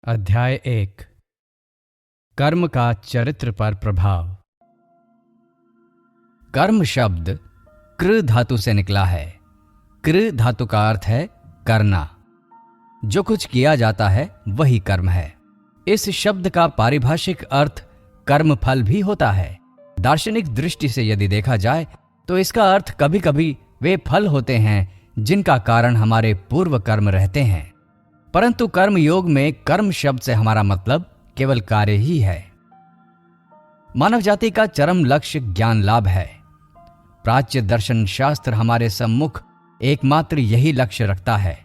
अध्याय 1 कर्म का चरित्र पर प्रभाव। कर्म शब्द कृ धातु से निकला है। कृ धातु का अर्थ है करना। जो कुछ किया जाता है वही कर्म है। इस शब्द का पारिभाषिक अर्थ कर्म फल भी होता है। दार्शनिक दृष्टि से यदि देखा जाए तो इसका अर्थ कभी कभी वे फल होते हैं जिनका कारण हमारे पूर्व कर्म रहते हैं, परंतु कर्म योग में कर्म शब्द से हमारा मतलब केवल कार्य ही है। मानव जाति का चरम लक्ष्य ज्ञान लाभ है। प्राच्य दर्शन शास्त्र हमारे सम्मुख एकमात्र यही लक्ष्य रखता है।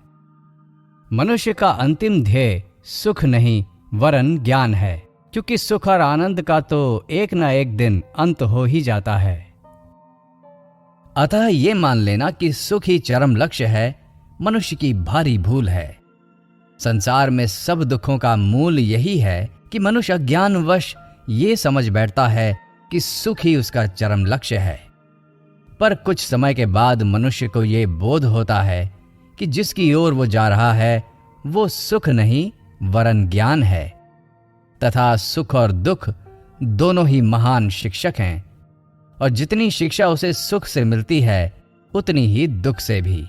मनुष्य का अंतिम ध्येय सुख नहीं वरन ज्ञान है, क्योंकि सुख और आनंद का तो एक न एक दिन अंत हो ही जाता है। अतः ये मान लेना कि सुख ही चरम लक्ष्य है मनुष्य की भारी भूल है। संसार में सब दुखों का मूल यही है कि मनुष्य अज्ञानवश ये समझ बैठता है कि सुख ही उसका चरम लक्ष्य है। पर कुछ समय के बाद मनुष्य को ये बोध होता है कि जिसकी ओर वो जा रहा है वो सुख नहीं वरन ज्ञान है, तथा सुख और दुख दोनों ही महान शिक्षक हैं, और जितनी शिक्षा उसे सुख से मिलती है उतनी ही दुख से भी।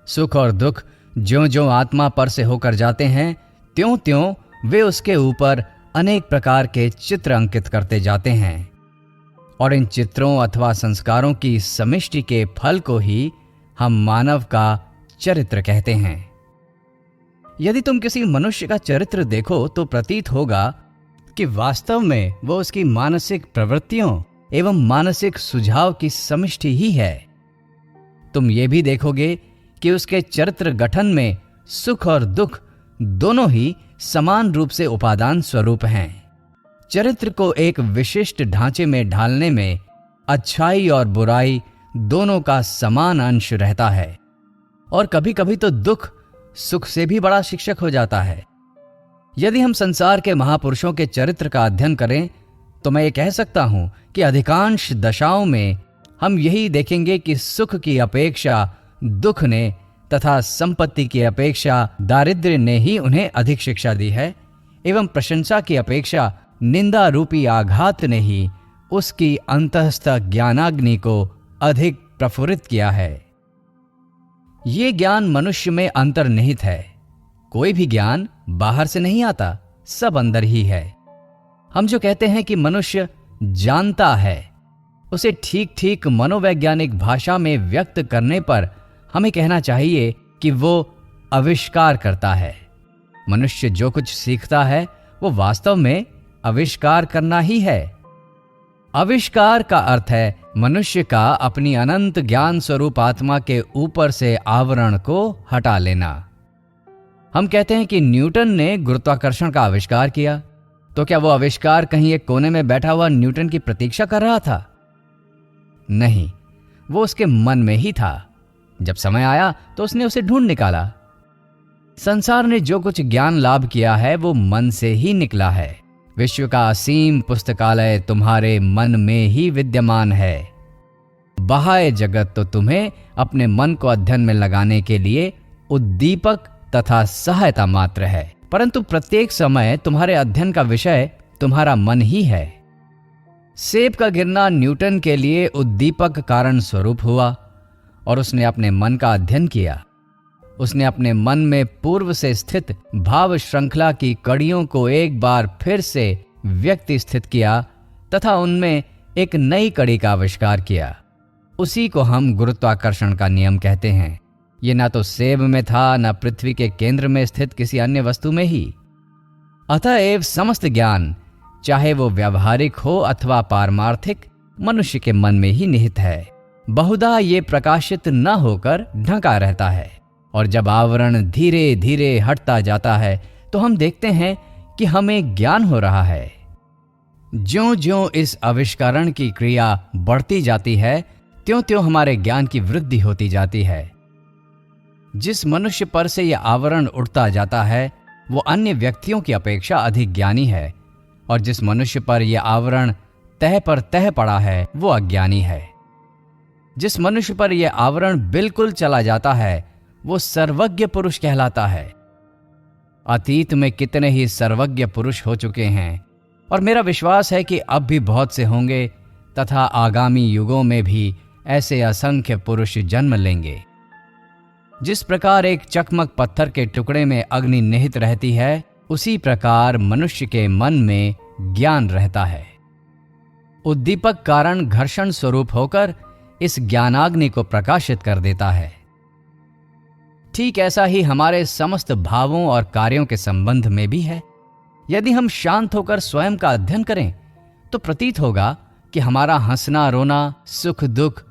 सुख और दुख ज्यों-ज्यों आत्मा पर से होकर जाते हैं त्यों-त्यों वे उसके ऊपर अनेक प्रकार के चित्र अंकित करते जाते हैं, और इन चित्रों अथवा संस्कारों की समिष्टि के फल को ही हम मानव का चरित्र कहते हैं। यदि तुम किसी मनुष्य का चरित्र देखो तो प्रतीत होगा कि वास्तव में वो उसकी मानसिक प्रवृत्तियों एवं मानसिक सुझाव की समिष्टि ही है। तुम ये भी देखोगे कि उसके चरित्र गठन में सुख और दुख दोनों ही समान रूप से उपादान स्वरूप हैं। चरित्र को एक विशिष्ट ढांचे में ढालने में अच्छाई और बुराई दोनों का समान अंश रहता है, और कभी कभी तो दुख सुख से भी बड़ा शिक्षक हो जाता है। यदि हम संसार के महापुरुषों के चरित्र का अध्ययन करें तो मैं ये कह सकता हूं कि अधिकांश दशाओं में हम यही देखेंगे कि सुख की अपेक्षा दुख ने तथा संपत्ति की अपेक्षा दारिद्र्य ने ही उन्हें अधिक शिक्षा दी है, एवं प्रशंसा की अपेक्षा निंदा रूपी आघात ने ही उसकी अंतःस्थ ज्ञानाग्नि को अधिक प्रफुल्लित किया है। ये ज्ञान मनुष्य में अंतर्निहित है। कोई भी ज्ञान बाहर से नहीं आता, सब अंदर ही है। हम जो कहते हैं कि मनुष्य जानता है, उसे ठीक ठीक मनोवैज्ञानिक भाषा में व्यक्त करने पर हमें कहना चाहिए कि वो आविष्कार करता है। मनुष्य जो कुछ सीखता है वो वास्तव में आविष्कार करना ही है। आविष्कार का अर्थ है मनुष्य का अपनी अनंत ज्ञान स्वरूप आत्मा के ऊपर से आवरण को हटा लेना। हम कहते हैं कि न्यूटन ने गुरुत्वाकर्षण का आविष्कार किया, तो क्या वो आविष्कार कहीं एक कोने में बैठा हुआ न्यूटन की प्रतीक्षा कर रहा था? नहीं, वो उसके मन में ही था। जब समय आया तो उसने उसे ढूंढ निकाला। संसार ने जो कुछ ज्ञान लाभ किया है वो मन से ही निकला है। विश्व का असीम पुस्तकालय तुम्हारे मन में ही विद्यमान है। बाह्य जगत तो तुम्हें अपने मन को अध्ययन में लगाने के लिए उद्दीपक तथा सहायता मात्र है, परंतु प्रत्येक समय तुम्हारे अध्ययन का विषय तुम्हारा मन ही है। सेब का गिरना न्यूटन के लिए उद्दीपक कारण स्वरूप हुआ, और उसने अपने मन का अध्ययन किया। उसने अपने मन में पूर्व से स्थित भाव श्रृंखला की कड़ियों को एक बार फिर से व्यक्ति स्थित किया तथा उनमें एक नई कड़ी का आविष्कार किया। उसी को हम गुरुत्वाकर्षण का नियम कहते हैं। ये ना तो सेब में था, न पृथ्वी के केंद्र में स्थित किसी अन्य वस्तु में ही। अतएव समस्त ज्ञान, चाहे वो व्यावहारिक हो अथवा पारमार्थिक, मनुष्य के मन में ही निहित है। बहुधा ये प्रकाशित न होकर ढका रहता है, और जब आवरण धीरे धीरे हटता जाता है तो हम देखते हैं कि हमें ज्ञान हो रहा है। ज्यों-ज्यों इस आविष्करण की क्रिया बढ़ती जाती है त्यों-त्यों हमारे ज्ञान की वृद्धि होती जाती है। जिस मनुष्य पर से यह आवरण उठता जाता है वो अन्य व्यक्तियों की अपेक्षा अधिक ज्ञानी है, और जिस मनुष्य पर यह आवरण तह पर तह पड़ा है वो अज्ञानी है। जिस मनुष्य पर यह आवरण बिल्कुल चला जाता है वो सर्वज्ञ पुरुष कहलाता है। अतीत में कितने ही सर्वज्ञ पुरुष हो चुके हैं और मेरा विश्वास है कि अब भी बहुत से होंगे तथा आगामी युगों में भी ऐसे असंख्य पुरुष जन्म लेंगे। जिस प्रकार एक चकमक पत्थर के टुकड़े में अग्नि निहित रहती है, उसी प्रकार मनुष्य के मन में ज्ञान रहता है। उद्दीपक कारण घर्षण स्वरूप होकर इस ज्ञानाग्नि को प्रकाशित कर देता है। ठीक ऐसा ही हमारे समस्त भावों और कार्यों के संबंध में भी है। यदि हम शांत होकर स्वयं का अध्ययन करें तो प्रतीत होगा कि हमारा हंसना रोना, सुख दुख,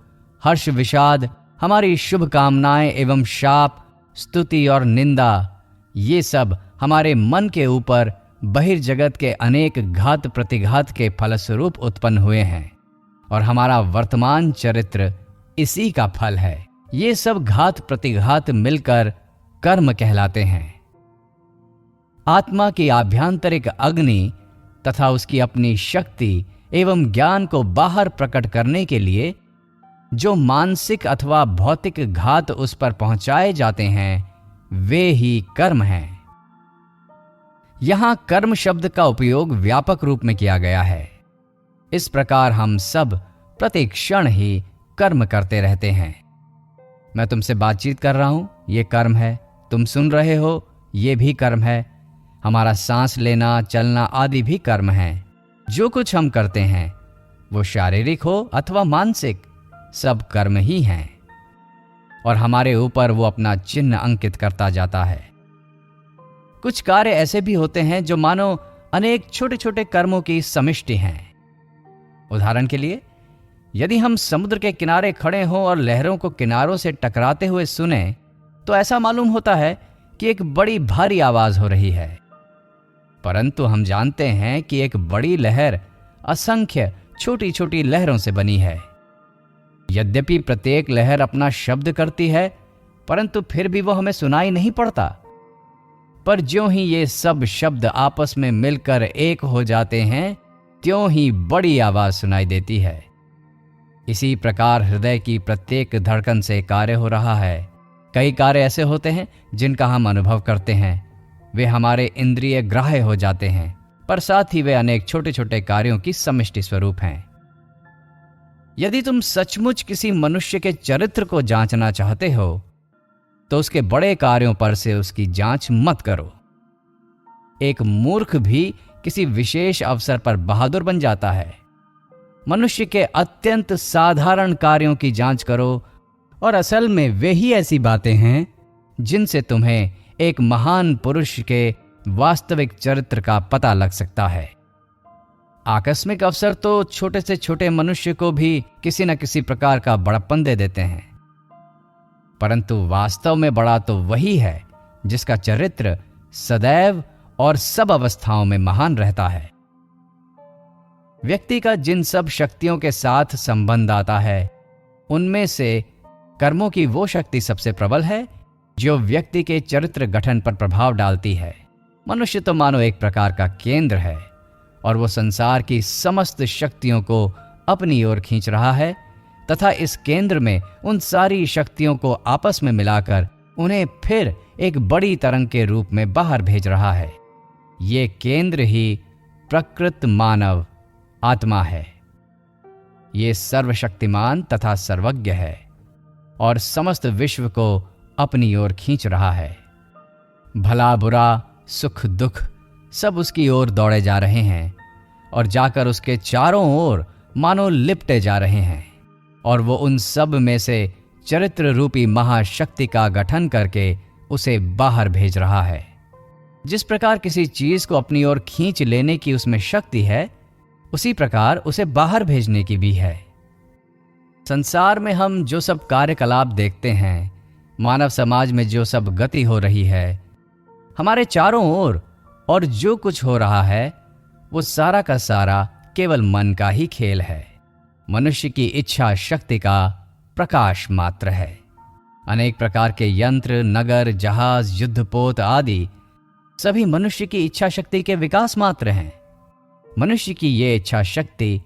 हर्ष विषाद, हमारी शुभ कामनाएं एवं शाप, स्तुति और निंदा, ये सब हमारे मन के ऊपर बहिर्जगत के अनेक घात प्रतिघात के फलस्वरूप उत्पन्न हुए हैं और हमारा वर्तमान चरित्र इसी का फल है। ये सब घात प्रतिघात मिलकर कर्म कहलाते हैं। आत्मा की आभ्यंतरिक अग्नि तथा उसकी अपनी शक्ति एवं ज्ञान को बाहर प्रकट करने के लिए जो मानसिक अथवा भौतिक घात उस पर पहुंचाए जाते हैं, वे ही कर्म हैं। यहां कर्म शब्द का उपयोग व्यापक रूप में किया गया है। इस प्रकार हम सब प्रत्येक क्षण ही कर्म करते रहते हैं। मैं तुमसे बातचीत कर रहा हूं, ये कर्म है। तुम सुन रहे हो, ये भी कर्म है। हमारा सांस लेना, चलना आदि भी कर्म है। जो कुछ हम करते हैं, वो शारीरिक हो अथवा मानसिक, सब कर्म ही हैं और हमारे ऊपर वो अपना चिन्ह अंकित करता जाता है। कुछ कार्य ऐसे भी होते हैं जो मानो अनेक छोटे छोटे कर्मों की समिष्टि हैं। उदाहरण के लिए, यदि हम समुद्र के किनारे खड़े हों और लहरों को किनारों से टकराते हुए सुने तो ऐसा मालूम होता है कि एक बड़ी भारी आवाज हो रही है, परंतु हम जानते हैं कि एक बड़ी लहर असंख्य छोटी छोटी लहरों से बनी है। यद्यपि प्रत्येक लहर अपना शब्द करती है, परंतु फिर भी वो हमें सुनाई नहीं पड़ता। पर ज्यों ही ये सब शब्द आपस में मिलकर एक हो जाते हैं, त्यों ही बड़ी आवाज सुनाई देती है। इसी प्रकार हृदय की प्रत्येक धड़कन से कार्य हो रहा है। कई कार्य ऐसे होते हैं जिनका हम अनुभव करते हैं, वे हमारे इंद्रिय ग्राह्य हो जाते हैं, पर साथ ही वे अनेक छोटे छोटे कार्यों की समष्टि स्वरूप हैं। यदि तुम सचमुच किसी मनुष्य के चरित्र को जांचना चाहते हो तो उसके बड़े कार्यों पर से उसकी जांच मत करो। एक मूर्ख भी किसी विशेष अवसर पर बहादुर बन जाता है। मनुष्य के अत्यंत साधारण कार्यों की जांच करो और असल में वे ही ऐसी बातें हैं जिनसे तुम्हें एक महान पुरुष के वास्तविक चरित्र का पता लग सकता है। आकस्मिक अवसर तो छोटे से छोटे मनुष्य को भी किसी न किसी प्रकार का बड़प्पन दे देते हैं, परंतु वास्तव में बड़ा तो वही है जिसका चरित्र सदैव और सब अवस्थाओं में महान रहता है। व्यक्ति का जिन सब शक्तियों के साथ संबंध आता है, उनमें से कर्मों की वो शक्ति सबसे प्रबल है जो व्यक्ति के चरित्र गठन पर प्रभाव डालती है। मनुष्य तो मानो एक प्रकार का केंद्र है और वो संसार की समस्त शक्तियों को अपनी ओर खींच रहा है तथा इस केंद्र में उन सारी शक्तियों को आपस में मिलाकर उन्हें फिर एक बड़ी तरंग के रूप में बाहर भेज रहा है। ये केंद्र ही प्रकृत मानव आत्मा है। ये सर्वशक्तिमान तथा सर्वज्ञ है और समस्त विश्व को अपनी ओर खींच रहा है। भला बुरा, सुख दुख सब उसकी ओर दौड़े जा रहे हैं और जाकर उसके चारों ओर मानो लिपटे जा रहे हैं और वो उन सब में से चरित्र रूपी महाशक्ति का गठन करके उसे बाहर भेज रहा है। जिस प्रकार किसी चीज को अपनी ओर खींच लेने की उसमें शक्ति है, उसी प्रकार उसे बाहर भेजने की भी है। संसार में हम जो सब कार्यकलाप देखते हैं, मानव समाज में जो सब गति हो रही है, हमारे चारों ओर और जो कुछ हो रहा है, वो सारा का सारा केवल मन का ही खेल है। मनुष्य की इच्छा शक्ति का प्रकाश मात्र है। अनेक प्रकार के यंत्र, नगर, जहाज, युद्धपोत आदि सभी मनुष्य की इच्छा शक्ति के विकास मात्र हैं। मनुष्य की ये इच्छा शक्ति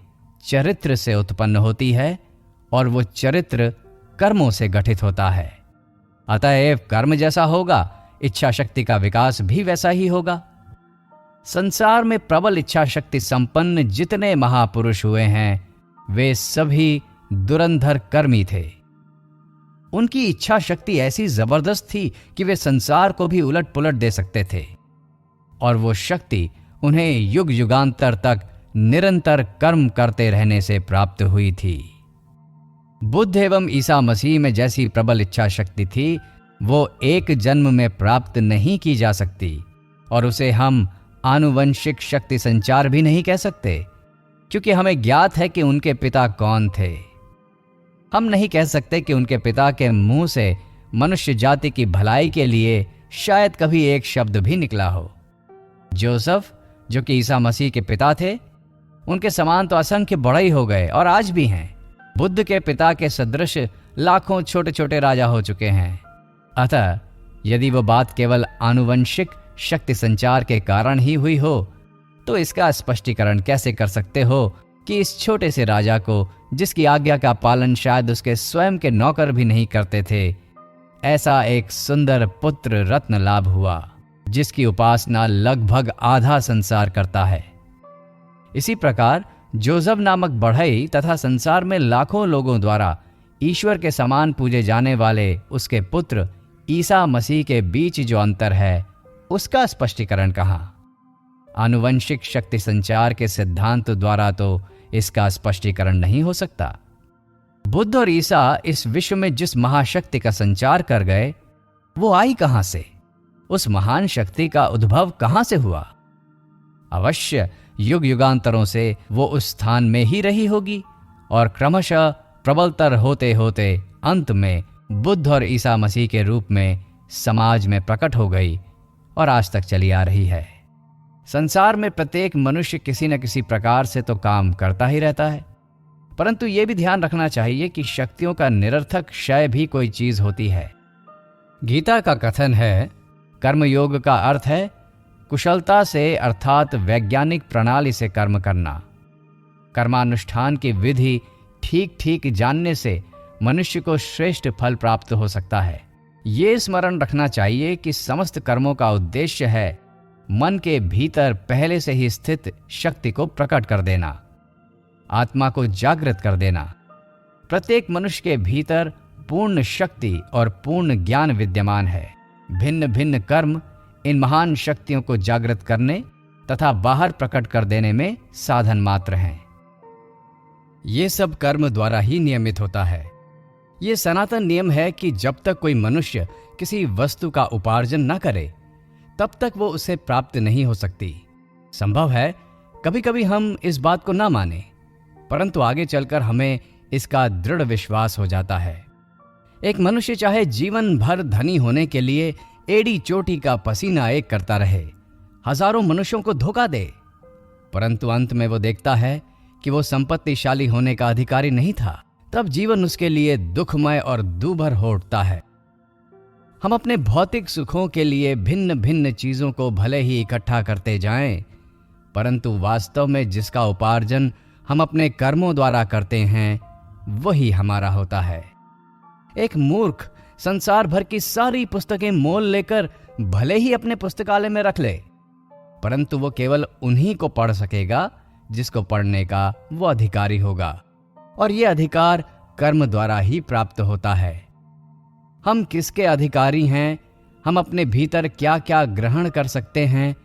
चरित्र से उत्पन्न होती है और वो चरित्र कर्मों से गठित होता है। अतएव कर्म जैसा होगा, इच्छा शक्ति का विकास भी वैसा ही होगा। संसार में प्रबल इच्छा शक्ति संपन्न जितने महापुरुष हुए हैं वे सभी धुरंधर कर्मी थे। उनकी इच्छा शक्ति ऐसी जबरदस्त थी कि वे संसार को भी उलट पुलट दे सकते थे, और वो शक्ति उन्हें युग युगांतर तक निरंतर कर्म करते रहने से प्राप्त हुई थी। बुद्ध एवं ईसा मसीह में जैसी प्रबल इच्छा शक्ति थी वो एक जन्म में प्राप्त नहीं की जा सकती, और उसे हम आनुवंशिक शक्ति संचार भी नहीं कह सकते, क्योंकि हमें ज्ञात है कि उनके पिता कौन थे। हम नहीं कह सकते कि उनके पिता के मुंह से मनुष्य जाति की भलाई के लिए शायद कभी एक शब्द भी निकला हो। जोसेफ, जो कि ईसा मसीह के पिता थे, उनके समान तो असंख्य बड़े ही हो गए और आज भी हैं। बुद्ध के पिता के सदृश लाखों छोटे छोटे राजा हो चुके हैं। अतः यदि वो बात केवल आनुवंशिक शक्ति संचार के कारण ही हुई हो तो इसका स्पष्टीकरण कैसे कर सकते हो कि इस छोटे से राजा को, जिसकी आज्ञा का पालन शायद उसके स्वयं के नौकर भी नहीं करते थे, ऐसा एक सुंदर पुत्र रत्न लाभ हुआ जिसकी उपासना लगभग आधा संसार करता है। इसी प्रकार जोसेफ नामक बढ़ई तथा संसार में लाखों लोगों द्वारा ईश्वर के समान पूजे जाने वाले उसके पुत्र ईसा मसीह के बीच जो अंतर है उसका स्पष्टीकरण कहाँ? आनुवंशिक शक्ति संचार के सिद्धांत द्वारा तो इसका स्पष्टीकरण नहीं हो सकता। बुद्ध और ईसा इस विश्व में जिस महाशक्ति का संचार कर गए वो आई कहां से? उस महान शक्ति का उद्भव कहां से हुआ? अवश्य युग युगांतरों से वो उस स्थान में ही रही होगी और क्रमशः प्रबलतर होते होते अंत में बुद्ध और ईसा मसीह के रूप में समाज में प्रकट हो गई और आज तक चली आ रही है। संसार में प्रत्येक मनुष्य किसी न किसी प्रकार से तो काम करता ही रहता है, परंतु यह भी ध्यान रखना चाहिए कि शक्तियों का निरर्थक क्षय भी कोई चीज होती है। गीता का कथन है, कर्मयोग का अर्थ है कुशलता से अर्थात वैज्ञानिक प्रणाली से कर्म करना। कर्मानुष्ठान की विधि ठीक ठीक जानने से मनुष्य को श्रेष्ठ फल प्राप्त हो सकता है। ये स्मरण रखना चाहिए कि समस्त कर्मों का उद्देश्य है मन के भीतर पहले से ही स्थित शक्ति को प्रकट कर देना, आत्मा को जागृत कर देना। प्रत्येक मनुष्य के भीतर पूर्ण शक्ति और पूर्ण ज्ञान विद्यमान है। भिन्न भिन्न कर्म इन महान शक्तियों को जागृत करने तथा बाहर प्रकट कर देने में साधन मात्र हैं। ये सब कर्म द्वारा ही नियमित होता है। ये सनातन नियम है कि जब तक कोई मनुष्य किसी वस्तु का उपार्जन न करे तब तक वो उसे प्राप्त नहीं हो सकती। संभव है कभी कभी हम इस बात को ना माने, परंतु आगे चलकर हमें इसका दृढ़ विश्वास हो जाता है। एक मनुष्य चाहे जीवन भर धनी होने के लिए एड़ी चोटी का पसीना एक करता रहे, हजारों मनुष्यों को धोखा दे, परंतु अंत में वो देखता है कि वो संपत्तिशाली होने का अधिकारी नहीं था, तब जीवन उसके लिए दुखमय और दूभर हो उठता है। हम अपने भौतिक सुखों के लिए भिन्न भिन्न चीजों को भले ही इकट्ठा करते जाएं, परंतु वास्तव में जिसका उपार्जन हम अपने कर्मों द्वारा करते हैं वही हमारा होता है। एक मूर्ख संसार भर की सारी पुस्तकें मोल लेकर भले ही अपने पुस्तकालय में रख ले, परंतु वो केवल उन्हीं को पढ़ सकेगा जिसको पढ़ने का वो अधिकारी होगा, और ये अधिकार कर्म द्वारा ही प्राप्त होता है। हम किसके अधिकारी हैं, हम अपने भीतर क्या क्या ग्रहण कर सकते हैं,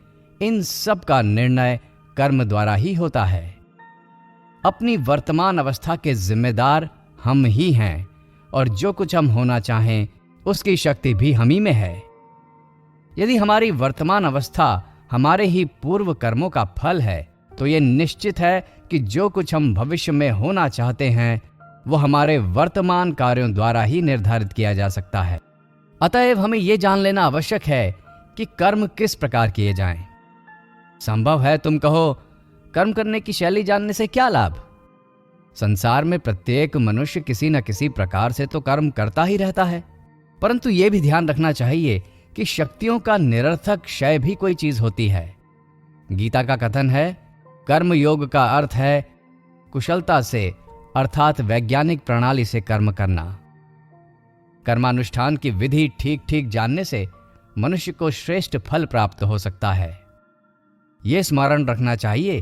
इन सब का निर्णय कर्म द्वारा ही होता है। अपनी वर्तमान अवस्था के जिम्मेदार हम ही हैं, और जो कुछ हम होना चाहें उसकी शक्ति भी हम ही में है। यदि हमारी वर्तमान अवस्था हमारे ही पूर्व कर्मों का फल है तो ये निश्चित है कि जो कुछ हम भविष्य में होना चाहते हैं वो हमारे वर्तमान कार्यों द्वारा ही निर्धारित किया जा सकता है। अतएव हमें यह जान लेना आवश्यक है कि कर्म किस प्रकार किए जाएं। संभव है तुम कहो, कर्म करने की शैली जानने से क्या लाभ? संसार में प्रत्येक मनुष्य किसी न किसी प्रकार से तो कर्म करता ही रहता है, परंतु यह भी ध्यान रखना चाहिए कि शक्तियों का निरर्थक क्षय भी कोई चीज होती है। गीता का कथन है, कर्म योग का अर्थ है कुशलता से अर्थात वैज्ञानिक प्रणाली से कर्म करना। कर्मानुष्ठान की विधि ठीक ठीक जानने से मनुष्य को श्रेष्ठ फल प्राप्त हो सकता है। यह स्मरण रखना चाहिए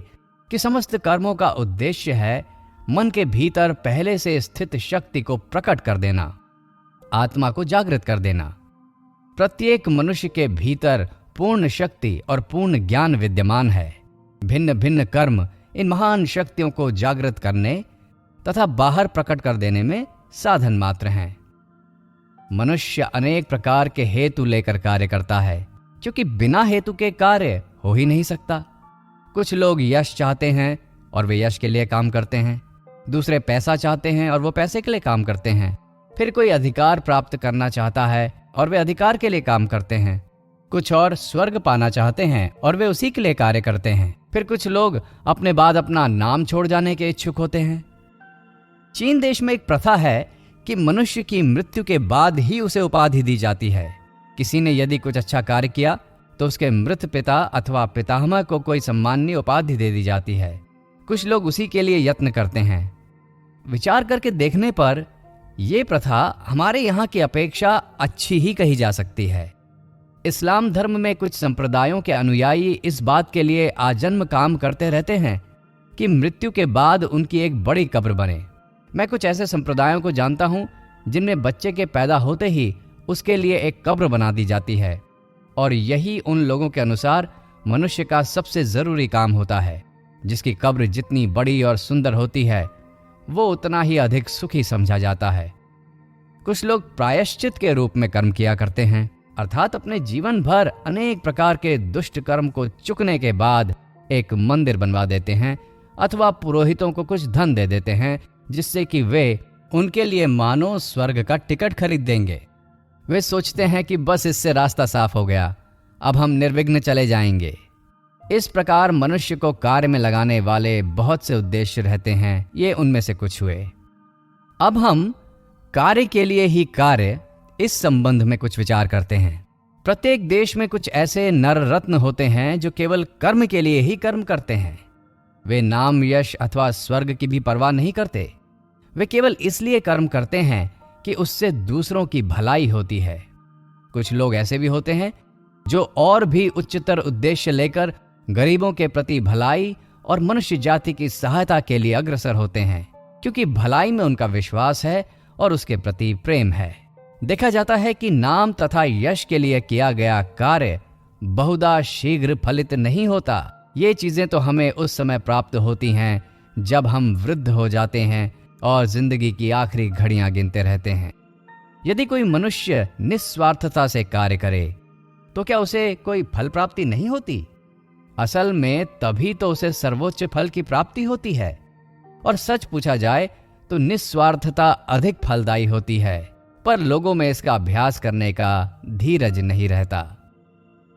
कि समस्त कर्मों का उद्देश्य है मन के भीतर पहले से स्थित शक्ति को प्रकट कर देना, आत्मा को जागृत कर देना। प्रत्येक मनुष्य के भीतर पूर्ण शक्ति और पूर्ण ज्ञान विद्यमान है। भिन्न भिन्न कर्म इन महान शक्तियों को जागृत करने तथा बाहर प्रकट कर देने में साधन मात्र हैं। मनुष्य अनेक प्रकार के हेतु लेकर कार्य करता है, क्योंकि बिना हेतु के कार्य हो ही नहीं सकता। कुछ लोग यश चाहते हैं और वे यश के लिए काम करते हैं। दूसरे पैसा चाहते हैं और वो पैसे के लिए काम करते हैं। फिर कोई अधिकार प्राप्त करना चाहता है और वे अधिकार के लिए काम करते हैं। कुछ और स्वर्ग पाना चाहते हैं और वे उसी के लिए कार्य करते हैं। फिर कुछ लोग अपने बाद अपना नाम छोड़ जाने के इच्छुक होते हैं। चीन देश में एक प्रथा है कि मनुष्य की मृत्यु के बाद ही उसे उपाधि दी जाती है। किसी ने यदि कुछ अच्छा कार्य किया तो उसके मृत पिता अथवा पितामह को कोई सम्माननीय उपाधि दे दी जाती है। कुछ लोग उसी के लिए यत्न करते हैं। विचार करके देखने पर यह प्रथा हमारे यहाँ की अपेक्षा अच्छी ही कही जा सकती है। इस्लाम धर्म में कुछ संप्रदायों के अनुयायी इस बात के लिए आजन्म काम करते रहते हैं कि मृत्यु के बाद उनकी एक बड़ी कब्र बने। मैं कुछ ऐसे संप्रदायों को जानता हूं जिनमें बच्चे के पैदा होते ही उसके लिए एक कब्र बना दी जाती है, और यही उन लोगों के अनुसार मनुष्य का सबसे जरूरी काम होता है। जिसकी कब्र जितनी बड़ी और सुंदर होती है वो उतना ही अधिक सुखी समझा जाता है। कुछ लोग प्रायश्चित के रूप में कर्म किया करते हैं, अर्थात अपने जीवन भर अनेक प्रकार के दुष्ट कर्म को चुकने के बाद एक मंदिर बनवा देते हैं अथवा पुरोहितों को कुछ धन दे देते हैं, जिससे कि वे उनके लिए मानो स्वर्ग का टिकट खरीद देंगे। वे सोचते हैं कि बस इससे रास्ता साफ हो गया, अब हम निर्विघ्न चले जाएंगे। इस प्रकार मनुष्य को कार्य में लगाने वाले बहुत से उद्देश्य रहते हैं। ये उनमें से कुछ हुए। अब हम कार्य के लिए ही कार्य इस संबंध में कुछ विचार करते हैं। प्रत्येक देश में कुछ ऐसे नर रत्न होते हैं जो केवल कर्म के लिए ही कर्म करते हैं। वे नाम, यश अथवा स्वर्ग की भी परवाह नहीं करते। वे केवल इसलिए कर्म करते हैं कि उससे दूसरों की भलाई होती है। कुछ लोग ऐसे भी होते हैं जो और भी उच्चतर उद्देश्य लेकर गरीबों के प्रति भलाई और मनुष्य जाति की सहायता के लिए अग्रसर होते हैं, क्योंकि भलाई में उनका विश्वास है और उसके प्रति प्रेम है। देखा जाता है कि नाम तथा यश के लिए किया गया कार्य बहुधा शीघ्र फलित नहीं होता। ये चीजें तो हमें उस समय प्राप्त होती हैं जब हम वृद्ध हो जाते हैं और जिंदगी की आखिरी घड़ियां गिनते रहते हैं। यदि कोई मनुष्य निस्वार्थता से कार्य करे तो क्या उसे कोई फल प्राप्ति नहीं होती? असल में तभी तो उसे सर्वोच्च फल की प्राप्ति होती है। और सच पूछा जाए तो निस्वार्थता अधिक फलदायी होती है, पर लोगों में इसका अभ्यास करने का धीरज नहीं रहता।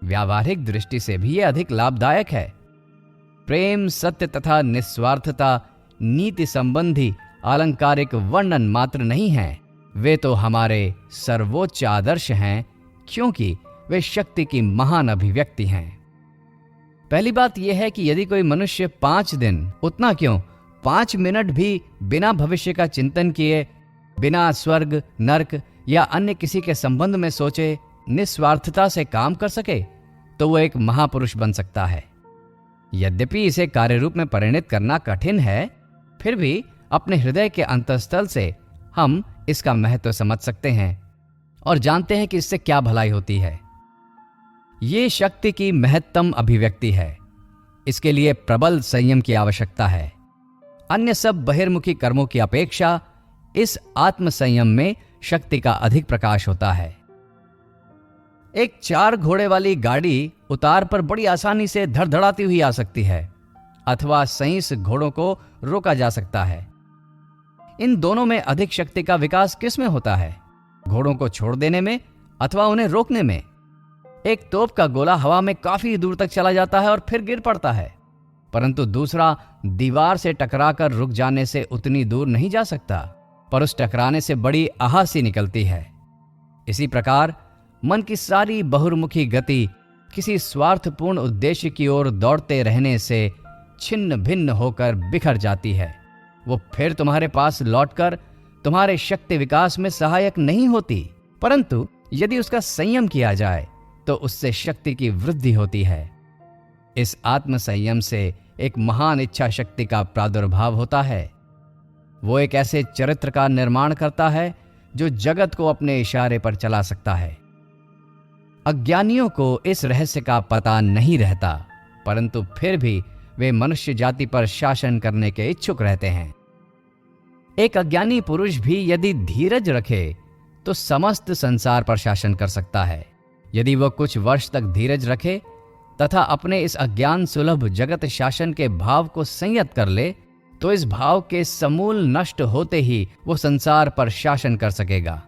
व्यावहारिक दृष्टि से भी यह अधिक लाभदायक है। प्रेम, सत्य तथा निस्वार्थता नीति संबंधी आलंकारिक वर्णन मात्र नहीं है, वे तो हमारे सर्वोच्च आदर्श हैं, क्योंकि वे शक्ति की महान अभिव्यक्ति हैं। पहली बात यह है कि यदि कोई मनुष्य 5 दिन, उतना क्यों 5 मिनट भी बिना भविष्य का चिंतन किए, बिना स्वर्ग, नरक या अन्य किसी के संबंध में सोचे निस्वार्थता से काम कर सके, तो वो एक महापुरुष बन सकता है। यद्यपि इसे कार्य रूप में परिणत करना कठिन है, फिर भी अपने हृदय के अंतःस्थल से हम इसका महत्व समझ सकते हैं और जानते हैं कि इससे क्या भलाई होती है। ये शक्ति की महत्तम अभिव्यक्ति है। इसके लिए प्रबल संयम की आवश्यकता है। अन्य सब बहिर्मुखी कर्मों की अपेक्षा इस आत्म संयम में शक्ति का अधिक प्रकाश होता है। एक 4 घोड़े वाली गाड़ी उतार पर बड़ी आसानी से धड़धड़ाती हुई आ सकती है, अथवा 27 घोड़ों को रोका जा सकता है। इन दोनों में अधिक शक्ति का विकास किस में होता है? घोड़ों को छोड़ देने में अथवा उन्हें रोकने में। एक तोप का गोला हवा में काफी दूर तक चला जाता है और फिर गिर पड़ता है, परंतु दूसरा दीवार से टकराकर रुक जाने से उतनी दूर नहीं जा सकता, पर उस टकराने से बड़ी आहासी निकलती है। इसी प्रकार मन की सारी बहुर्मुखी गति किसी स्वार्थपूर्ण उद्देश्य की ओर दौड़ते रहने से छिन्न भिन्न होकर बिखर जाती है। वो फिर तुम्हारे पास लौटकर तुम्हारे शक्ति विकास में सहायक नहीं होती, परंतु यदि उसका संयम किया जाए तो उससे शक्ति की वृद्धि होती है। इस आत्म संयम से एक महान इच्छा शक्ति का प्रादुर्भाव होता है। वो एक ऐसे चरित्र का निर्माण करता है जो जगत को अपने इशारे पर चला सकता है। अज्ञानियों को इस रहस्य का पता नहीं रहता, परंतु फिर भी वे मनुष्य जाति पर शासन करने के इच्छुक रहते हैं। एक अज्ञानी पुरुष भी यदि धीरज रखे तो समस्त संसार पर शासन कर सकता है। यदि वह कुछ वर्ष तक धीरज रखे तथा अपने इस अज्ञान सुलभ जगत शासन के भाव को संयत कर ले, तो इस भाव के समूल नष्ट होते ही वो संसार पर शासन कर सकेगा।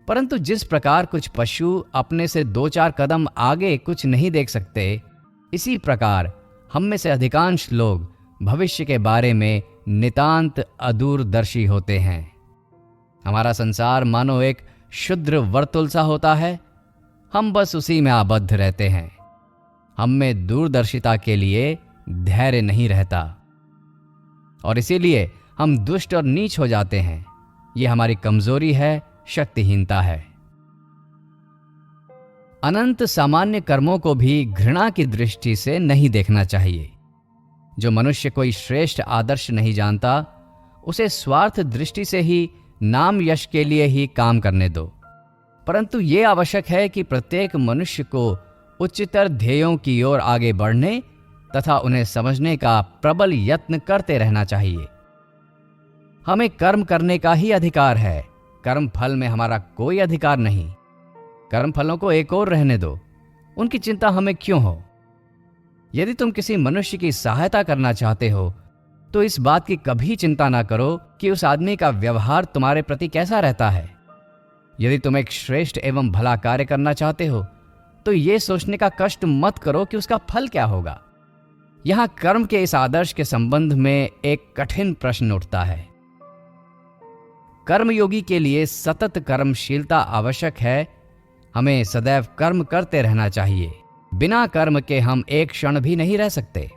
परंतु जिस प्रकार कुछ पशु अपने से 2-4 कदम आगे कुछ नहीं देख सकते, इसी प्रकार हम में से अधिकांश लोग भविष्य के बारे में नितांत अदूरदर्शी होते हैं। हमारा संसार मानो एक क्षुद्र वर्तुल सा होता है, हम बस उसी में आबद्ध रहते हैं। हम में दूरदर्शिता के लिए धैर्य नहीं रहता और इसीलिए हम दुष्ट और नीच हो जाते हैं। यह हमारी कमजोरी है, शक्तिहीनता है। अनंत सामान्य कर्मों को भी घृणा की दृष्टि से नहीं देखना चाहिए। जो मनुष्य कोई श्रेष्ठ आदर्श नहीं जानता, उसे स्वार्थ दृष्टि से ही नाम यश के लिए ही काम करने दो। परंतु यह आवश्यक है कि प्रत्येक मनुष्य को उच्चतर ध्येयों की ओर आगे बढ़ने तथा उन्हें समझने का प्रबल यत्न करते रहना चाहिए। हमें कर्म करने का ही अधिकार है, कर्म फल में हमारा कोई अधिकार नहीं। कर्म फलों को एक और रहने दो, उनकी चिंता हमें क्यों हो। यदि तुम किसी मनुष्य की सहायता करना चाहते हो तो इस बात की कभी चिंता ना करो कि उस आदमी का व्यवहार तुम्हारे प्रति कैसा रहता है। यदि तुम एक श्रेष्ठ एवं भला कार्य करना चाहते हो तो यह सोचने का कष्ट मत करो कि उसका फल क्या होगा। यहां कर्म के इस आदर्श के संबंध में एक कठिन प्रश्न उठता है। कर्मयोगी के लिए सतत कर्मशीलता आवश्यक है। हमें सदैव कर्म करते रहना चाहिए। बिना कर्म के हम एक क्षण भी नहीं रह सकते।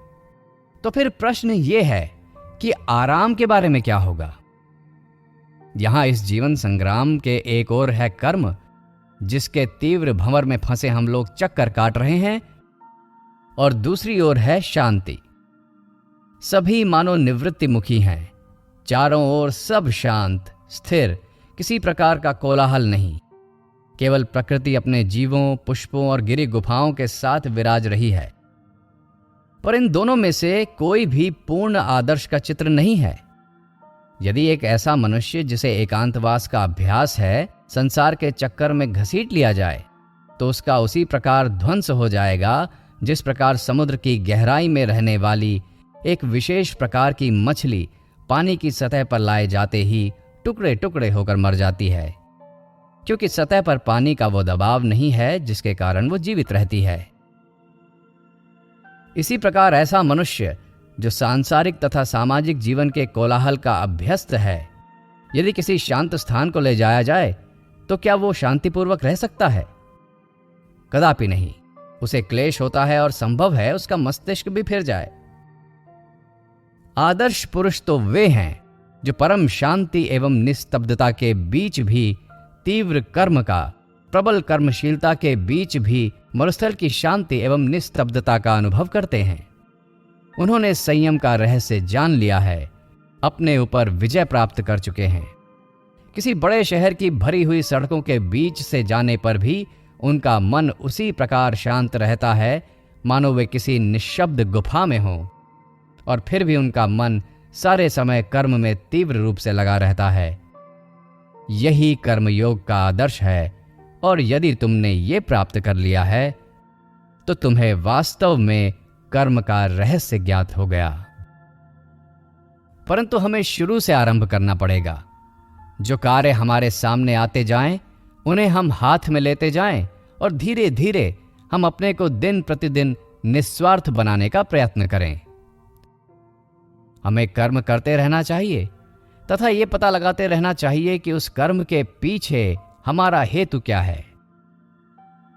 तो फिर प्रश्न यह है कि आराम के बारे में क्या होगा। यहां इस जीवन संग्राम के एक ओर है कर्म, जिसके तीव्र भंवर में फंसे हम लोग चक्कर काट रहे हैं, और दूसरी ओर है शांति। सभी मानो निवृत्तिमुखी हैं। चारों ओर सब शांत, स्थिर, किसी प्रकार का कोलाहल नहीं। केवल प्रकृति अपने जीवों, पुष्पों और गिरी गुफाओं के साथ विराज रही है। पर इन दोनों में से कोई भी पूर्ण आदर्श का चित्र नहीं है। यदि एक ऐसा मनुष्य जिसे एकांतवास का अभ्यास है संसार के चक्कर में घसीट लिया जाए, तो उसका उसी प्रकार ध्वंस हो जाएगा जिस प्रकार समुद्र की गहराई में रहने वाली एक विशेष प्रकार की मछली पानी की सतह पर लाए जाते ही टुकड़े टुकड़े होकर मर जाती है, क्योंकि सतह पर पानी का वो दबाव नहीं है जिसके कारण वो जीवित रहती है। इसी प्रकार ऐसा मनुष्य जो सांसारिक तथा सामाजिक जीवन के कोलाहल का अभ्यस्त है, यदि किसी शांत स्थान को ले जाया जाए तो क्या वो शांतिपूर्वक रह सकता है? कदापि नहीं। उसे क्लेश होता है और संभव है उसका मस्तिष्क भी फिर जाए। आदर्श पुरुष तो वे हैं जो परम शांति एवं निस्तब्धता के बीच भी तीव्र कर्म का, प्रबल कर्मशीलता के बीच भी मरुस्थल की शांति एवं निस्तब्धता का अनुभव करते हैं। उन्होंने संयम का रहस्य जान लिया है, अपने ऊपर विजय प्राप्त कर चुके हैं। किसी बड़े शहर की भरी हुई सड़कों के बीच से जाने पर भी उनका मन उसी प्रकार शांत रहता है मानो वे किसी निशब्द गुफा में हों, और फिर भी उनका मन सारे समय कर्म में तीव्र रूप से लगा रहता है। यही कर्मयोग का आदर्श है, और यदि तुमने ये प्राप्त कर लिया है तो तुम्हें वास्तव में कर्म का रहस्य ज्ञात हो गया। परंतु हमें शुरू से आरंभ करना पड़ेगा। जो कार्य हमारे सामने आते जाएं, उन्हें हम हाथ में लेते जाएं, और धीरे धीरे हम अपने को दिन प्रतिदिन निस्वार्थ बनाने का प्रयत्न करें। हमें कर्म करते रहना चाहिए तथा यह पता लगाते रहना चाहिए कि उस कर्म के पीछे हमारा हेतु क्या है।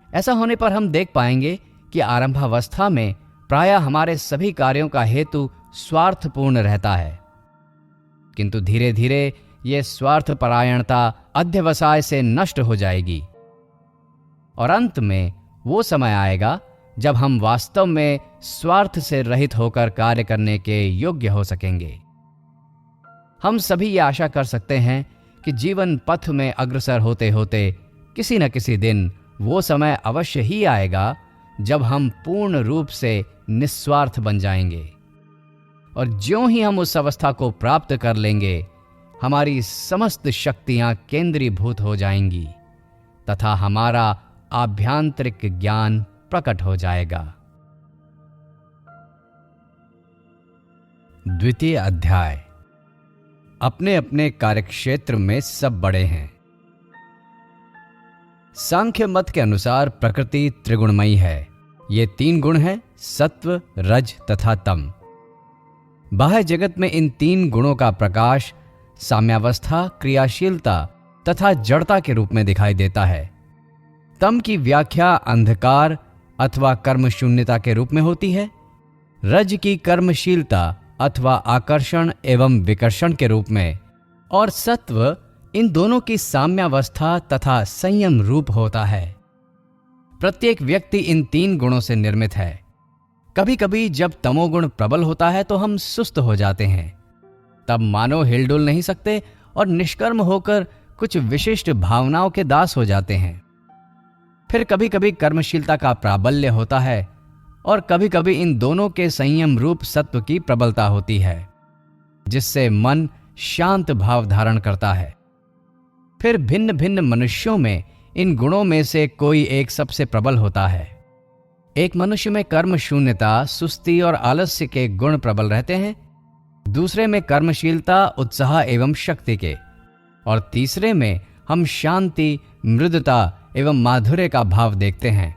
ऐसा होने पर हम देख पाएंगे कि आरंभावस्था में प्रायः हमारे सभी कार्यों का हेतु स्वार्थपूर्ण रहता है, किंतु धीरे धीरे यह स्वार्थपरायणता अध्यवसाय से नष्ट हो जाएगी और अंत में वो समय आएगा जब हम वास्तव में स्वार्थ से रहित होकर कार्य करने के योग्य हो सकेंगे। हम सभी ये आशा कर सकते हैं कि जीवन पथ में अग्रसर होते होते किसी न किसी दिन वो समय अवश्य ही आएगा जब हम पूर्ण रूप से निस्वार्थ बन जाएंगे। और ज्यों ही हम उस अवस्था को प्राप्त कर लेंगे, हमारी समस्त शक्तियां केंद्रीभूत हो जाएंगी तथा हमारा आभ्यंतरिक ज्ञान प्रकट हो जाएगा। द्वितीय अध्याय। अपने अपने कार्यक्षेत्र में सब बड़े हैं। सांख्य मत के अनुसार प्रकृति त्रिगुणमयी है। ये 3 गुण हैं, सत्व, रज तथा तम। बाह्य जगत में इन 3 गुणों का प्रकाश साम्यावस्था, क्रियाशीलता तथा जड़ता के रूप में दिखाई देता है। तम की व्याख्या अंधकार अथवा कर्म शून्यता के रूप में होती है। रज की कर्मशीलता अथवा आकर्षण एवं विकर्षण के रूप में, और सत्व इन दोनों की साम्यावस्था तथा संयम रूप होता है। प्रत्येक व्यक्ति इन 3 गुणों से निर्मित है। कभी कभी जब तमोगुण प्रबल होता है तो हम सुस्त हो जाते हैं। तब मानो हिलडुल नहीं सकते और निष्कर्म होकर कुछ विशिष्ट भावनाओं के दास हो जाते हैं। फिर कभी कभी कर्मशीलता का प्राबल्य होता है और कभी कभी इन दोनों के संयम रूप सत्व की प्रबलता होती है, जिससे मन शांत भाव धारण करता है। फिर भिन्न भिन्न मनुष्यों में इन गुणों में से कोई एक सबसे प्रबल होता है। एक मनुष्य में कर्म शून्यता, सुस्ती और आलस्य के गुण प्रबल रहते हैं, दूसरे में कर्मशीलता, उत्साह एवं शक्ति के, और तीसरे में हम शांति, मृदुता एवं माधुर्य का भाव देखते हैं,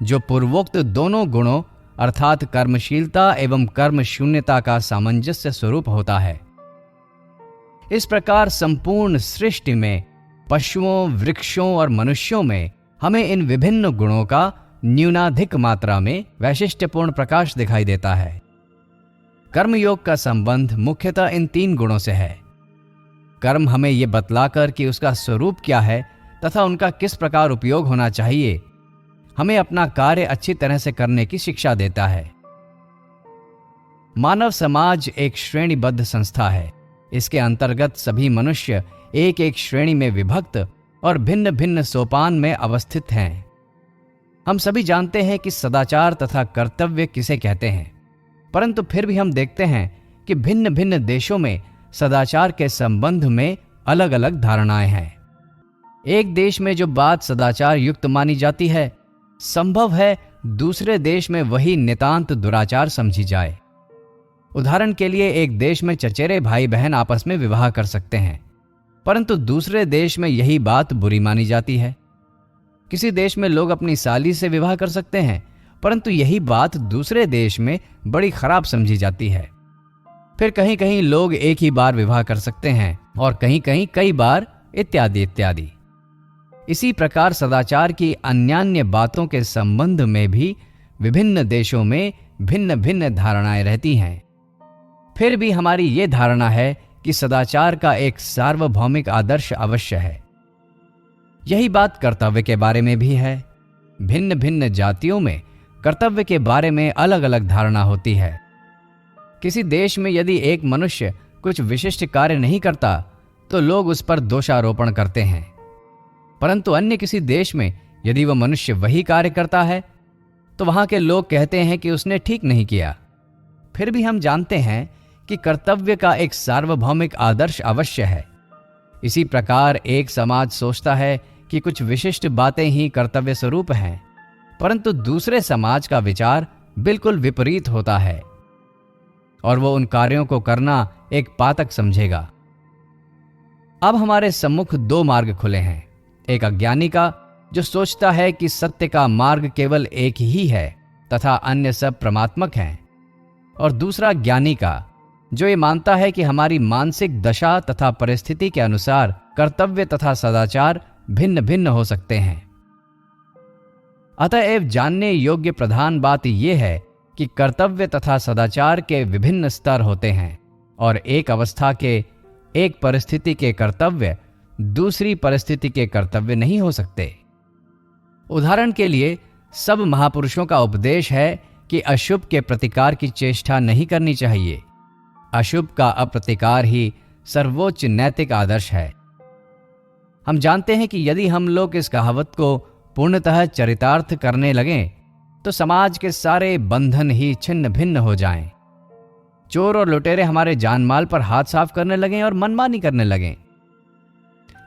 जो पूर्वोक्त दोनों गुणों अर्थात कर्मशीलता एवं कर्म शून्यता का सामंजस्य स्वरूप होता है। इस प्रकार संपूर्ण सृष्टि में पशुओं, वृक्षों और मनुष्यों में हमें इन विभिन्न गुणों का न्यूनाधिक मात्रा में वैशिष्ट्यपूर्ण प्रकाश दिखाई देता है। कर्मयोग का संबंध मुख्यतः इन 3 गुणों से है। कर्म हमें ये बतलाकर कि उसका स्वरूप क्या है तथा उनका किस प्रकार उपयोग होना चाहिए, हमें अपना कार्य अच्छी तरह से करने की शिक्षा देता है। मानव समाज एक श्रेणीबद्ध संस्था है। इसके अंतर्गत सभी मनुष्य एक एक श्रेणी में विभक्त और भिन्न भिन्न सोपान में अवस्थित हैं। हम सभी जानते हैं कि सदाचार तथा कर्तव्य किसे कहते हैं, परंतु फिर भी हम देखते हैं कि भिन्न भिन्न देशों में सदाचार के संबंध में अलग अलग धारणाएं हैं। एक देश में जो बात सदाचार युक्त मानी जाती है, संभव है दूसरे देश में वही नितांत दुराचार समझी जाए। उदाहरण के लिए एक देश में चचेरे भाई बहन आपस में विवाह कर सकते हैं, परंतु दूसरे देश में यही बात बुरी मानी जाती है। किसी देश में लोग अपनी साली से विवाह कर सकते हैं, परंतु यही बात दूसरे देश में बड़ी खराब समझी जाती है। फिर कहीं कहीं लोग एक ही बार विवाह कर सकते हैं और कहीं कहीं कई बार, इत्यादि इत्यादि। इसी प्रकार सदाचार की अन्यान्य बातों के संबंध में भी विभिन्न देशों में भिन्न भिन्न धारणाएं रहती हैं। फिर भी हमारी ये धारणा है कि सदाचार का एक सार्वभौमिक आदर्श अवश्य है। यही बात कर्तव्य के बारे में भी है। भिन्न भिन्न जातियों में कर्तव्य के बारे में अलग अलग धारणा होती है। किसी देश में यदि एक मनुष्य कुछ विशिष्ट कार्य नहीं करता तो लोग उस पर दोषारोपण करते हैं, परंतु अन्य किसी देश में यदि वह मनुष्य वही कार्य करता है तो वहां के लोग कहते हैं कि उसने ठीक नहीं किया। फिर भी हम जानते हैं कि कर्तव्य का एक सार्वभौमिक आदर्श अवश्य है। इसी प्रकार एक समाज सोचता है कि कुछ विशिष्ट बातें ही कर्तव्य स्वरूप हैं, परंतु दूसरे समाज का विचार बिल्कुल विपरीत होता है और वो उन कार्यों को करना एक पातक समझेगा। अब हमारे सम्मुख 2 मार्ग खुले हैं। एक अज्ञानी का, जो सोचता है कि सत्य का मार्ग केवल एक ही है तथा अन्य सब प्रमात्मक हैं, और दूसरा ज्ञानी का, जो ये मानता है कि हमारी मानसिक दशा तथा परिस्थिति के अनुसार कर्तव्य तथा सदाचार भिन्न भिन्न हो सकते हैं। अतएव जानने योग्य प्रधान बात यह है कि कर्तव्य तथा सदाचार के विभिन्न स्तर होते हैं और एक अवस्था के, एक परिस्थिति के कर्तव्य दूसरी परिस्थिति के कर्तव्य नहीं हो सकते। उदाहरण के लिए सब महापुरुषों का उपदेश है कि अशुभ के प्रतिकार की चेष्टा नहीं करनी चाहिए। अशुभ का अप्रतिकार ही सर्वोच्च नैतिक आदर्श है। हम जानते हैं कि यदि हम लोग इस कहावत को पूर्णतः चरितार्थ करने लगें तो समाज के सारे बंधन ही छिन्न भिन्न हो जाएं। चोर और लुटेरे हमारे जानमाल पर हाथ साफ करने लगें और मनमानी करने लगें।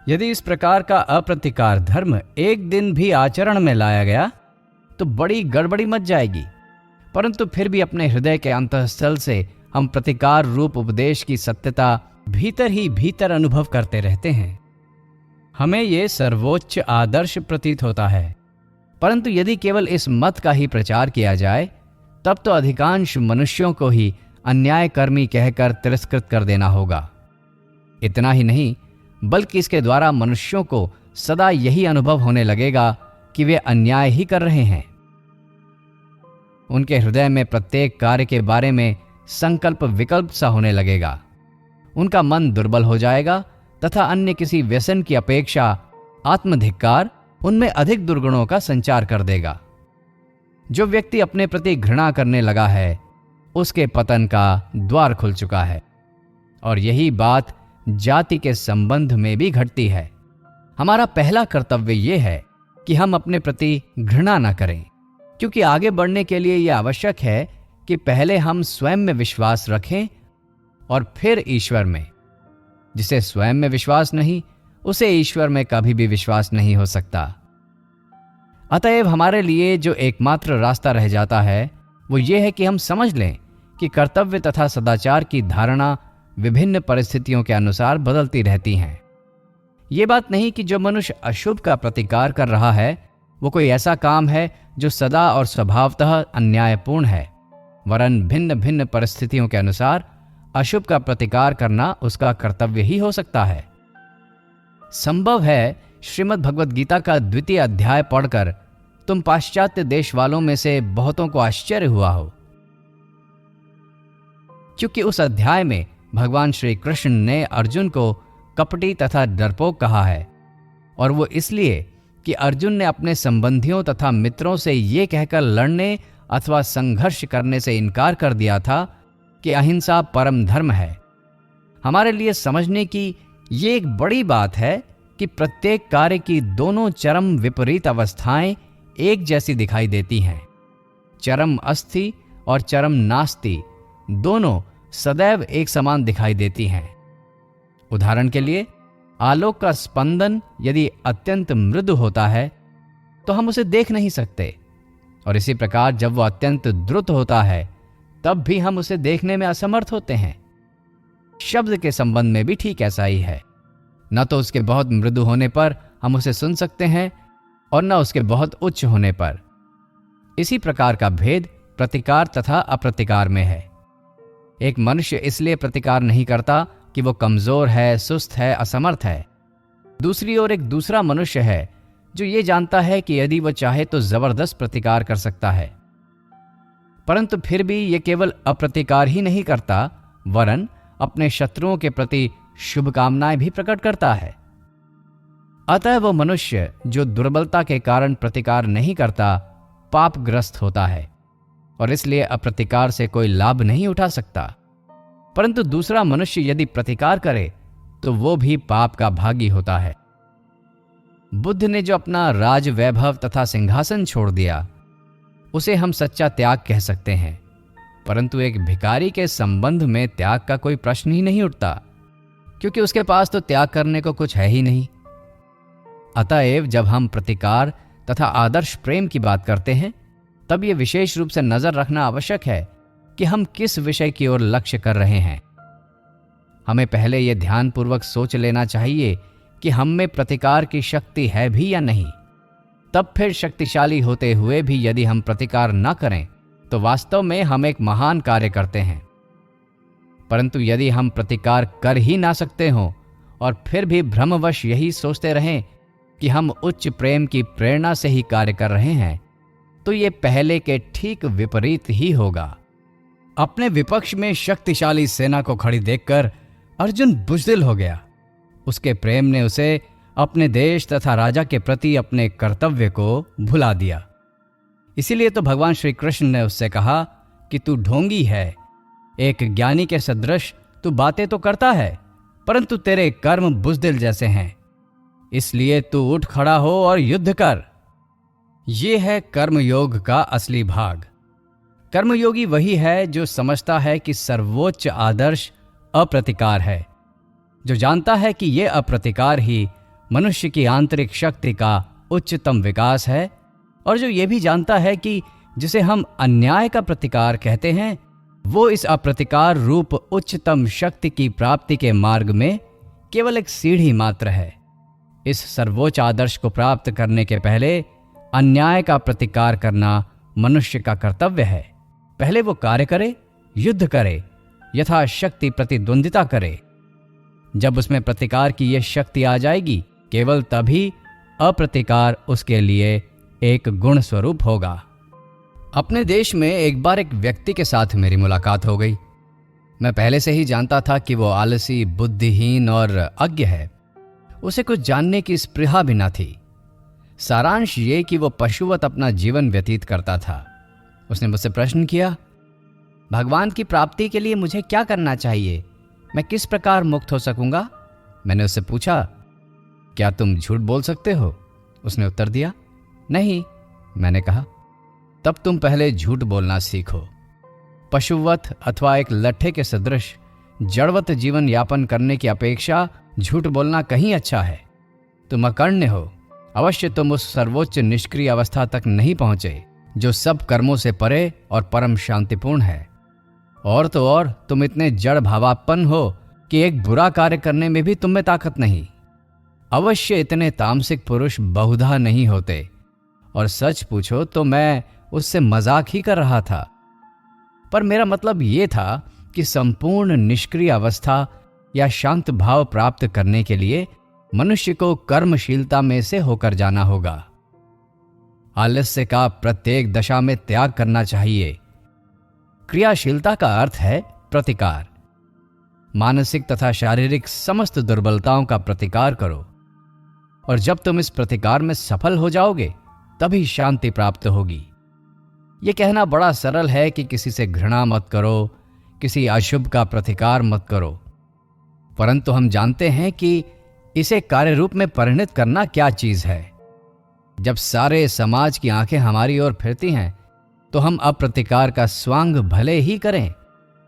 यदि इस प्रकार का अप्रतिकार धर्म एक दिन भी आचरण में लाया गया तो बड़ी गड़बड़ी मच जाएगी। परंतु फिर भी अपने हृदय के अंतःस्थल से हम प्रतिकार रूप उपदेश की सत्यता भीतर ही भीतर अनुभव करते रहते हैं। हमें यह सर्वोच्च आदर्श प्रतीत होता है। परंतु यदि केवल इस मत का ही प्रचार किया जाए तब तो अधिकांश मनुष्यों को ही अन्यायकर्मी कहकर तिरस्कृत कर देना होगा। इतना ही नहीं बल्कि इसके द्वारा मनुष्यों को सदा यही अनुभव होने लगेगा कि वे अन्याय ही कर रहे हैं। उनके हृदय में प्रत्येक कार्य के बारे में संकल्प विकल्प सा होने लगेगा। उनका मन दुर्बल हो जाएगा तथा अन्य किसी व्यसन की अपेक्षा आत्मधिक्कार उनमें अधिक दुर्गुणों का संचार कर देगा। जो व्यक्ति अपने प्रति घृणा करने लगा है उसके पतन का द्वार खुल चुका है। और यही बात जाति के संबंध में भी घटती है। हमारा पहला कर्तव्य यह है कि हम अपने प्रति घृणा न करें, क्योंकि आगे बढ़ने के लिए यह आवश्यक है कि पहले हम स्वयं में विश्वास रखें और फिर ईश्वर में। जिसे स्वयं में विश्वास नहीं उसे ईश्वर में कभी भी विश्वास नहीं हो सकता। अतएव हमारे लिए जो एकमात्र रास्ता रह जाता है वो ये है कि हम समझ लें कि कर्तव्य तथा सदाचार की धारणा विभिन्न परिस्थितियों के अनुसार बदलती रहती हैं। ये बात नहीं कि जो मनुष्य अशुभ का प्रतिकार कर रहा है वो कोई ऐसा काम है जो सदा और स्वभावतः अन्यायपूर्ण है, वरन भिन्न भिन्न परिस्थितियों के अनुसार अशुभ का प्रतिकार करना उसका कर्तव्य ही हो सकता है। संभव है श्रीमद् भगवद गीता का 2वां अध्याय पढ़कर तुम पाश्चात्य देश वालों में से बहुतों को आश्चर्य हुआ हो, क्योंकि उस अध्याय में भगवान श्री कृष्ण ने अर्जुन को कपटी तथा डरपोक कहा है। और वो इसलिए कि अर्जुन ने अपने संबंधियों तथा मित्रों से ये कहकर लड़ने अथवा संघर्ष करने से इनकार कर दिया था कि अहिंसा परम धर्म है। हमारे लिए समझने की ये एक बड़ी बात है कि प्रत्येक कार्य की दोनों चरम विपरीत अवस्थाएं एक जैसी दिखाई देती हैं। चरम अस्थि और चरम नास्ति दोनों सदैव एक समान दिखाई देती हैं। उदाहरण के लिए आलोक का स्पंदन यदि अत्यंत मृदु होता है तो हम उसे देख नहीं सकते, और इसी प्रकार जब वह अत्यंत द्रुत होता है तब भी हम उसे देखने में असमर्थ होते हैं। शब्द के संबंध में भी ठीक ऐसा ही है। न तो उसके बहुत मृदु होने पर हम उसे सुन सकते हैं और न उसके बहुत उच्च होने पर। इसी प्रकार का भेद प्रतिकार तथा अप्रतिकार में है। एक मनुष्य इसलिए प्रतिकार नहीं करता कि वो कमजोर है, सुस्त है, असमर्थ है। दूसरी ओर एक दूसरा मनुष्य है जो ये जानता है कि यदि वह चाहे तो जबरदस्त प्रतिकार कर सकता है, परंतु फिर भी ये केवल अप्रतिकार ही नहीं करता वरन अपने शत्रुओं के प्रति शुभकामनाएं भी प्रकट करता है। अतः वो मनुष्य जो दुर्बलता के कारण प्रतिकार नहीं करता पापग्रस्त होता है और इसलिए अप्रतिकार से कोई लाभ नहीं उठा सकता। परंतु दूसरा मनुष्य यदि प्रतिकार करे तो वो भी पाप का भागी होता है। बुद्ध ने जो अपना राज वैभव तथा सिंहासन छोड़ दिया उसे हम सच्चा त्याग कह सकते हैं, परंतु एक भिखारी के संबंध में त्याग का कोई प्रश्न ही नहीं उठता, क्योंकि उसके पास तो त्याग करने को कुछ है ही नहीं। अतएव जब हम प्रतिकार तथा आदर्श प्रेम की बात करते हैं तब ये विशेष रूप से नजर रखना आवश्यक है कि हम किस विषय की ओर लक्ष्य कर रहे हैं। हमें पहले यह ध्यानपूर्वक सोच लेना चाहिए कि हम में प्रतिकार की शक्ति है भी या नहीं। तब फिर शक्तिशाली होते हुए भी यदि हम प्रतिकार न करें तो वास्तव में हम एक महान कार्य करते हैं। परंतु यदि हम प्रतिकार कर ही ना सकते हों और फिर भी भ्रमवश यही सोचते रहें कि हम उच्च प्रेम की प्रेरणा से ही कार्य कर रहे हैं तो ये पहले के ठीक विपरीत ही होगा। अपने विपक्ष में शक्तिशाली सेना को खड़ी देखकर अर्जुन बुज़दिल हो गया। उसके प्रेम ने उसे अपने देश तथा राजा के प्रति अपने कर्तव्य को भुला दिया। इसीलिए तो भगवान श्री कृष्ण ने उससे कहा कि तू ढोंगी है, एक ज्ञानी के सदृश तू बातें तो करता है, परंतु तेरे कर्म बुज़दिल जैसे हैं। इसलिए तू उठ खड़ा हो और युद्ध कर। ये है कर्मयोग का असली भाग। कर्मयोगी वही है जो समझता है कि सर्वोच्च आदर्श अप्रतिकार है, जो जानता है कि यह अप्रतिकार ही मनुष्य की आंतरिक शक्ति का उच्चतम विकास है, और जो यह भी जानता है कि जिसे हम अन्याय का प्रतिकार कहते हैं वो इस अप्रतिकार रूप उच्चतम शक्ति की प्राप्ति के मार्ग में केवल एक सीढ़ी मात्र है। इस सर्वोच्च आदर्श को प्राप्त करने के पहले अन्याय का प्रतिकार करना मनुष्य का कर्तव्य है। पहले वो कार्य करे, युद्ध करे, यथाशक्ति प्रतिद्वंदिता करे। जब उसमें प्रतिकार की यह शक्ति आ जाएगी, केवल तभी अप्रतिकार उसके लिए एक गुण स्वरूप होगा। अपने देश में एक बार एक व्यक्ति के साथ मेरी मुलाकात हो गई। मैं पहले से ही जानता था कि वो आलसी, बुद्धिहीन और अज्ञ है। उसे कुछ जानने की स्पृहा भी न थी। सारांश ये कि वो पशुवत अपना जीवन व्यतीत करता था। उसने मुझसे प्रश्न किया, भगवान की प्राप्ति के लिए मुझे क्या करना चाहिए? मैं किस प्रकार मुक्त हो सकूंगा? मैंने उससे पूछा, क्या तुम झूठ बोल सकते हो? उसने उत्तर दिया, नहीं। मैंने कहा, तब तुम पहले झूठ बोलना सीखो। पशुवत अथवा एक लट्ठे के सदृश जड़वत जीवन यापन करने की अपेक्षा झूठ बोलना कहीं अच्छा है। तुम अकर्ण्य हो, अवश्य तुम उस सर्वोच्च निष्क्रिय अवस्था तक नहीं पहुंचे जो सब कर्मों से परे और परम शांतिपूर्ण है। और तो और तुम इतने जड़ भावापन्न हो कि एक बुरा कार्य करने में भी तुम में ताकत नहीं। अवश्य इतने तामसिक पुरुष बहुधा नहीं होते, और सच पूछो तो मैं उससे मजाक ही कर रहा था। पर मेरा मतलब ये था कि संपूर्ण निष्क्रिय अवस्था या शांत भाव प्राप्त करने के लिए मनुष्य को कर्मशीलता में से होकर जाना होगा। आलस्य का प्रत्येक दशा में त्याग करना चाहिए। क्रियाशीलता का अर्थ है प्रतिकार। मानसिक तथा शारीरिक समस्त दुर्बलताओं का प्रतिकार करो, और जब तुम इस प्रतिकार में सफल हो जाओगे तभी शांति प्राप्त होगी। यह कहना बड़ा सरल है कि किसी से घृणा मत करो, किसी अशुभ का प्रतिकार मत करो, परंतु हम जानते हैं कि इसे कार्य रूप में परिणत करना क्या चीज है। जब सारे समाज की आंखें हमारी ओर फिरती हैं तो हम अप्रतिकार का स्वांग भले ही करें,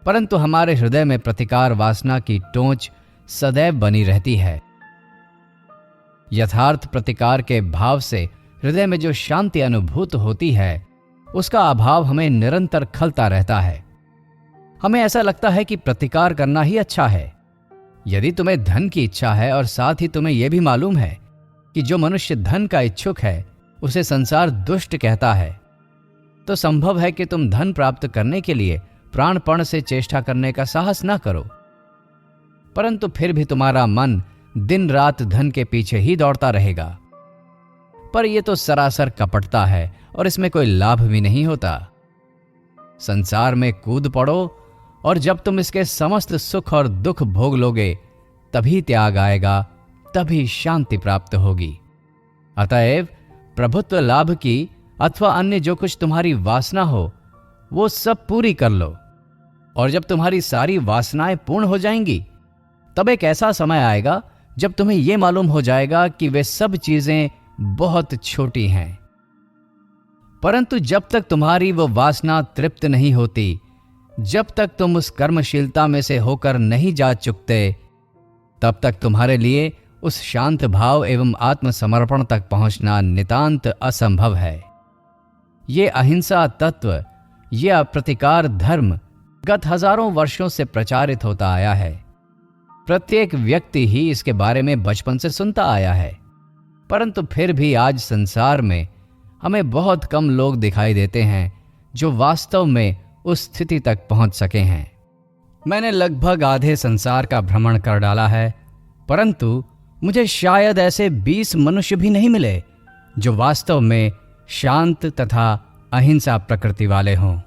परंतु हमारे हृदय में प्रतिकार वासना की टोंच सदैव बनी रहती है। यथार्थ प्रतिकार के भाव से हृदय में जो शांति अनुभूत होती है उसका अभाव हमें निरंतर खलता रहता है। हमें ऐसा लगता है कि प्रतिकार करना ही अच्छा है। यदि तुम्हें धन की इच्छा है और साथ ही तुम्हें यह भी मालूम है कि जो मनुष्य धन का इच्छुक है उसे संसार दुष्ट कहता है, तो संभव है कि तुम धन प्राप्त करने के लिए प्राणपण से चेष्टा करने का साहस ना करो, परंतु फिर भी तुम्हारा मन दिन रात धन के पीछे ही दौड़ता रहेगा। पर यह तो सरासर कपटता है और इसमें कोई लाभ भी नहीं होता। संसार में कूद पड़ो और जब तुम इसके समस्त सुख और दुख भोग लोगे तभी त्याग आएगा, तभी शांति प्राप्त होगी। अतएव प्रभुत्व लाभ की अथवा अन्य जो कुछ तुम्हारी वासना हो वो सब पूरी कर लो, और जब तुम्हारी सारी वासनाएं पूर्ण हो जाएंगी तब एक ऐसा समय आएगा जब तुम्हें यह मालूम हो जाएगा कि वे सब चीजें बहुत छोटी हैं। परंतु जब तक तुम्हारी वो वासना तृप्त नहीं होती, जब तक तुम उस कर्मशीलता में से होकर नहीं जा चुकते, तब तक तुम्हारे लिए उस शांत भाव एवं आत्मसमर्पण तक पहुंचना नितांत असंभव है। ये अहिंसा तत्व, ये अप्रतिकार धर्म गत हजारों वर्षों से प्रचारित होता आया है। प्रत्येक व्यक्ति ही इसके बारे में बचपन से सुनता आया है, परंतु फिर भी आज संसार में हमें बहुत कम लोग दिखाई देते हैं जो वास्तव में उस स्थिति तक पहुंच सके हैं। मैंने लगभग आधे संसार का भ्रमण कर डाला है, परंतु मुझे शायद ऐसे 20 मनुष्य भी नहीं मिले जो वास्तव में शांत तथा अहिंसा प्रकृति वाले हों।